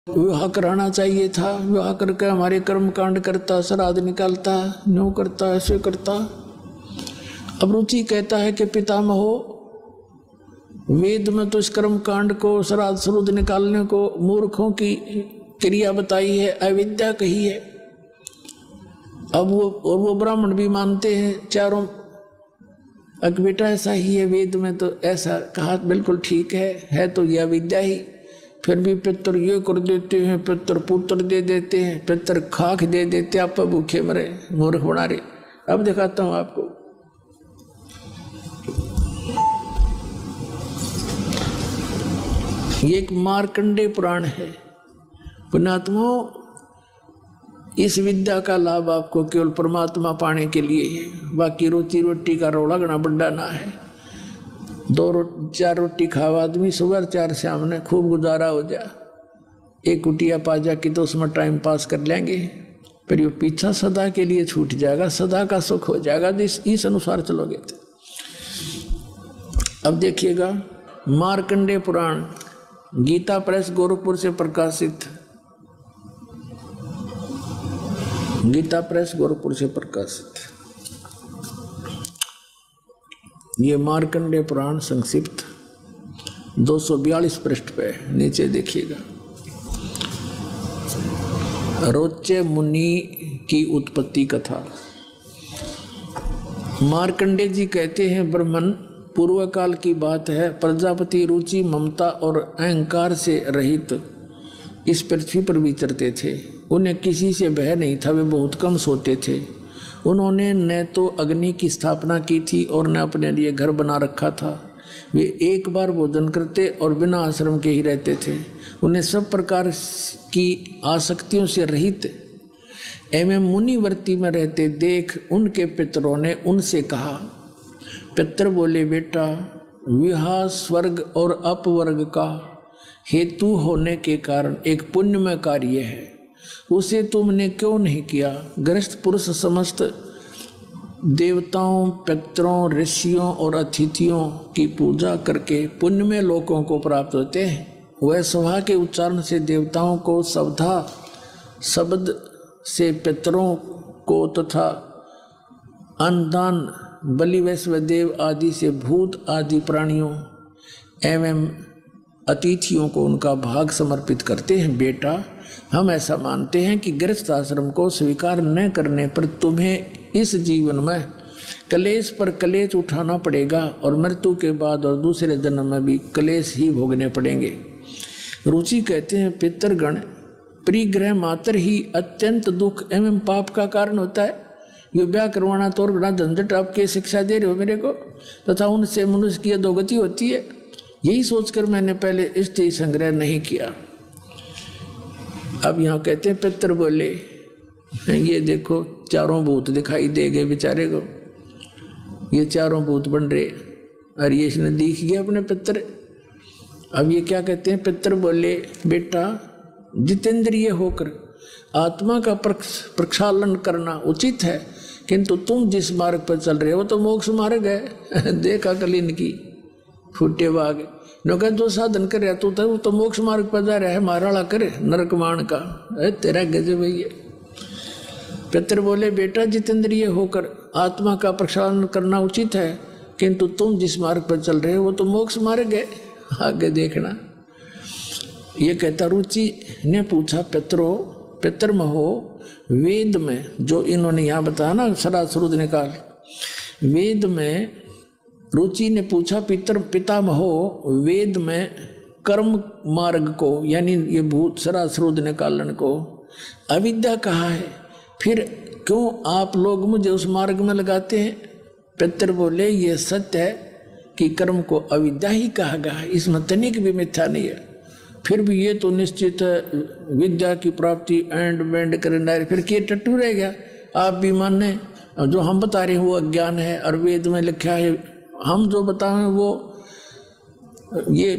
विवाह कराना चाहिए था, विवाह करके हमारे कर्म कांड करता, श्राद्ध निकालता, न्यू करता, ऐसे करता। अब रुचि कहता है कि पितामहो, वेद में तो इस कर्म कांड को, श्राद्ध श्रुद्ध निकालने को मूर्खों की क्रिया बताई है, अविद्या कही है। अब वो ब्राह्मण भी मानते हैं चारों, अक बेटा ऐसा ही है, वेद में तो ऐसा कहा, बिल्कुल ठीक है तो यह अविद्या ही। फिर भी पितर ये कर देते हैं, पितर पुत्र दे देते हैं, पितर खाक दे देते, आप भूखे मरे, मूर्ख बना रहे। अब दिखाता हूं आपको, ये एक मार्कंडेय पुराण है। पुण्यात्माओं, इस विद्या का लाभ आपको केवल परमात्मा पाने के लिए है। बाकी रोटी रोटी का रोड़ा गना बड्डा ना है। 4 रोटी खावा आदमी, सुबह 4 शाम ने खूब गुजारा हो जा। एक कुटिया पा जा कि तो उसमें टाइम पास कर लेंगे, फिर ये पीछा सदा के लिए छूट जाएगा, सदा का सुख हो जाएगा। इस अनुसार चलोगे तो। अब देखिएगा, मार्कंडेय पुराण, गीता प्रेस गोरखपुर से प्रकाशित, गीता प्रेस गोरखपुर से प्रकाशित। ये मार्कंडेय पुराण संक्षिप्त 242 पृष्ठ पे, नीचे देखिएगा। रोच्य मुनि की उत्पत्ति कथा। मार्कंडेय जी कहते हैं, ब्रह्मन पूर्व काल की बात है, प्रजापति रुचि, ममता और अहंकार से रहित इस पृथ्वी पर विचरते थे। उन्हें किसी से भय नहीं था, वे बहुत कम सोते थे। उन्होंने न तो अग्नि की स्थापना की थी और न अपने लिए घर बना रखा था। वे एक बार भोजन करते और बिना आश्रम के ही रहते थे। उन्हें सब प्रकार की आसक्तियों से रहित एवं मुनिवर्ती में रहते देख उनके पितरों ने उनसे कहा। पितर बोले, बेटा, विवाह स्वर्ग और अपवर्ग का हेतु होने के कारण एक पुण्यमय कार्य है, उसे तुमने क्यों नहीं किया? गृहस्थ पुरुष समस्त देवताओं, पितरों, ऋषियों और अतिथियों की पूजा करके पुण्यमय लोकों को प्राप्त होते हैं। वह सभा के उच्चारण से देवताओं को सवधा, शब्द से पितरों को तथा अन्नदान, बलि, वैश्वदेव आदि से भूत आदि प्राणियों एवं अतिथियों को उनका भाग समर्पित करते हैं। बेटा, हम ऐसा मानते हैं कि गृहस्थ आश्रम को स्वीकार न करने पर तुम्हें इस जीवन में कलेश पर कलेश उठाना पड़ेगा और मृत्यु के बाद और दूसरे जन्म में भी कलेश ही भोगने पड़ेंगे। रुचि कहते हैं, पितरगण, परिग्रह मात्र ही अत्यंत दुख एवं पाप का कारण होता है। ये ब्याह करवाना तो बड़ा झंझट, आपके शिक्षा दे रहे हो मेरे को, तथा उनसे मनुष्य की अधोगति होती है। यही सोचकर मैंने पहले स्त्री संग्रह नहीं किया। अब यहाँ कहते हैं, पितर बोले, ये देखो चारों भूत दिखाई दे गए बेचारे को, ये चारों भूत बन रहे, और ये इसने दिख गया अपने पितर। अब ये क्या कहते हैं, पितर बोले, बेटा, जितेंद्रिय होकर आत्मा का प्रक्षालन करना उचित है, किंतु तुम जिस मार्ग पर चल रहे हो तो मोक्ष मार्ग है। देखा कलिन की फूटे बाग, नौका जो साधन कर रहा तू वो तो मोक्ष मार्ग पर जा रहा है, माराड़ा करे नरक मान का, तेरा गजब है ये। पितर बोले, बेटा, जितेंद्रिय होकर आत्मा का प्रक्षालन करना उचित है, किंतु तुम जिस मार्ग पर चल रहे हो वो तो मोक्ष मार्ग है, आगे देखना। ये कहता, रुचि ने पूछा, पितरमहो, वेद में जो इन्होंने यहाँ बताया ना, श्राद्ध श्रुद्ध निकाल, वेद में रुचि ने पूछा, पितामहो, वेद में कर्म मार्ग को, यानी ये भूत श्राद्ध श्रुद्ध निकालन को अविद्या कहा है, फिर क्यों आप लोग मुझे उस मार्ग में लगाते हैं? पितर बोले, ये सत्य है कि कर्म को अविद्या ही कहा गया है, इसमें तनिक भी मिथ्या नहीं है। फिर भी ये तो निश्चित है, विद्या की प्राप्ति एंड बेंड करना है, फिर क्या टट्टू रह गया? आप भी माने जो हम बता रहे हैं वो अज्ञान है, और वेद में लिखा है, हम जो बताएं वो ये